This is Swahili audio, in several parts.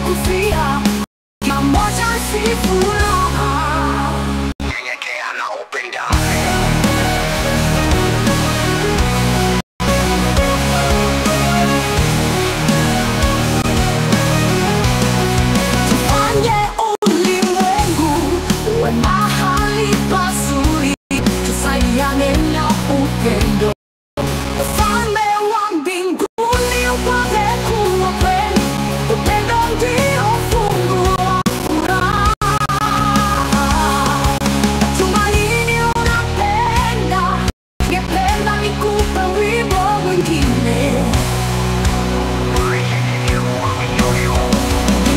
kufia, kila mmoja si furaha. Nyenyekea na upendane. Tufanye ulimwengu uwe mahali pazuri, tusaidiane na upendo. Ufalme wa mbinguni upate kuwa kweli, upendo ndio funguo wa furaha. Tumaini unapenda, ningependa nikupe wimbo mwingine.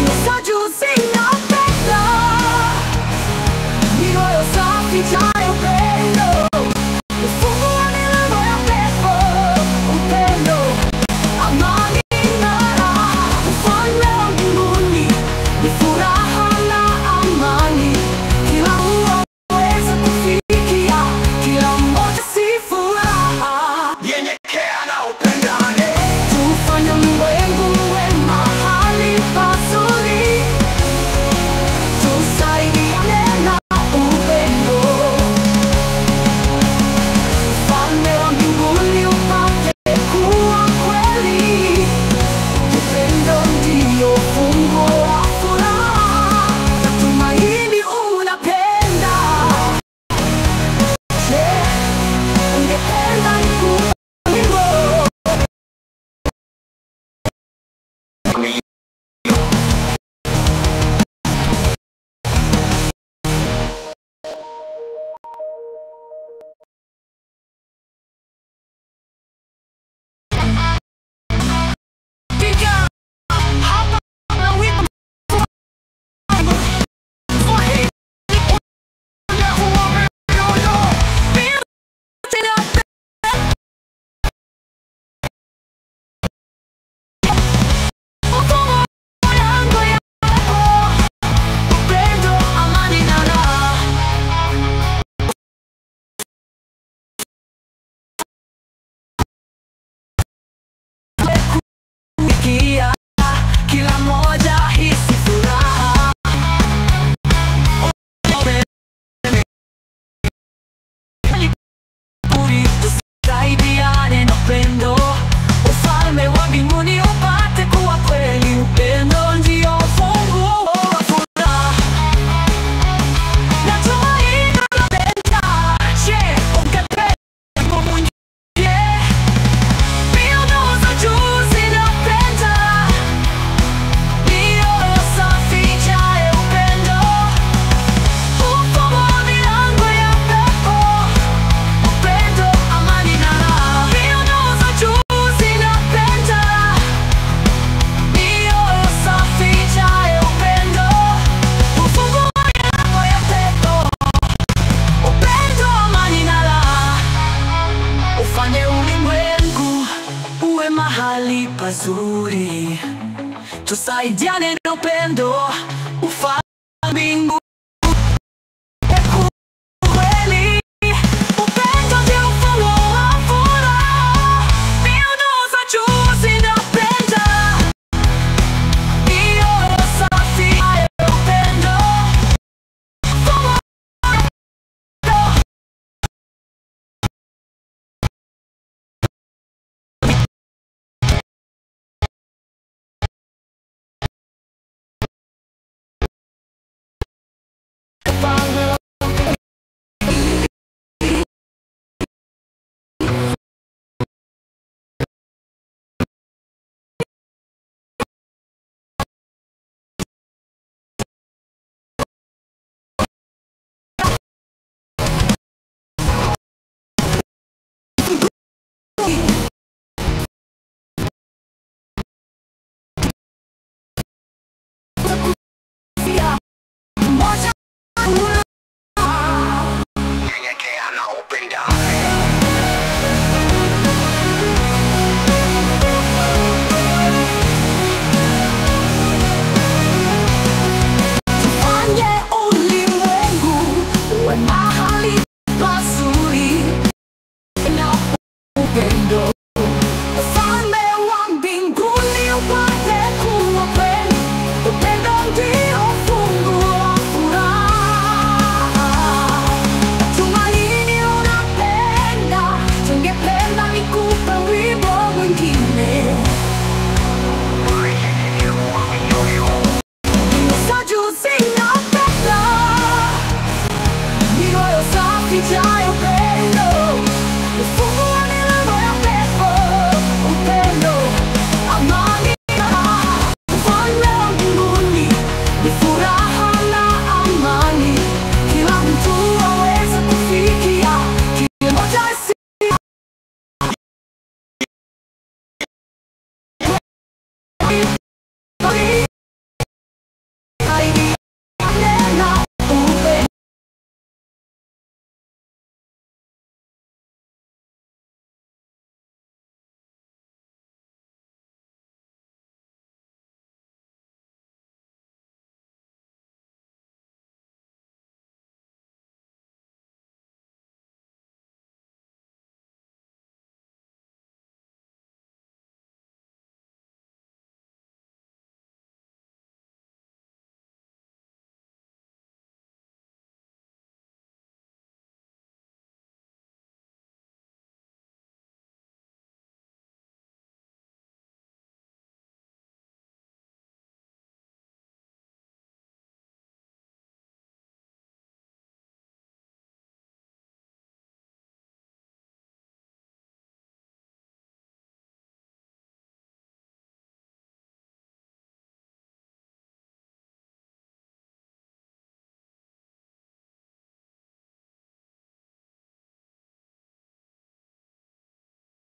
Nyuso juu zinapenda, mioyo safi jayo upendo. Ufungua milango ya pepo, upendo, amani na raha. Ufalme wa mbinguni ni furaha na amani, kila uweza kufikia, kila mmoja si furaha. Nyenyekea na upendane. Tufanye ulimwengu uwe mahali pazuri, tusaidiane na upendo. Ufalme wa mbinguni upate kuwa kweli, upendo ndio funguo wa furaha. Natumaini unapenda. Je, ungependa nikupe wimbo? Kila moja hisi furaha. Tusaidiane na upendo. Ufalme wa mbinguni upate kuwa kweli, upendo ndio funguo wa furaha. Natumaini unapenda. Je, ungependa wimbo mwingine? Mioyo za juu zinapenda, mioyo safi jayo upendo. Ufungua milango ya pepo, upendo, amani na raha. Mioyo za juu zinapenda, mioyo safi jayo upendo. Ufungua milango ya pepo, upendo, amani na raha. Ufanye ulimwengu uwe mahali pazuri, tusaidiane na upendo.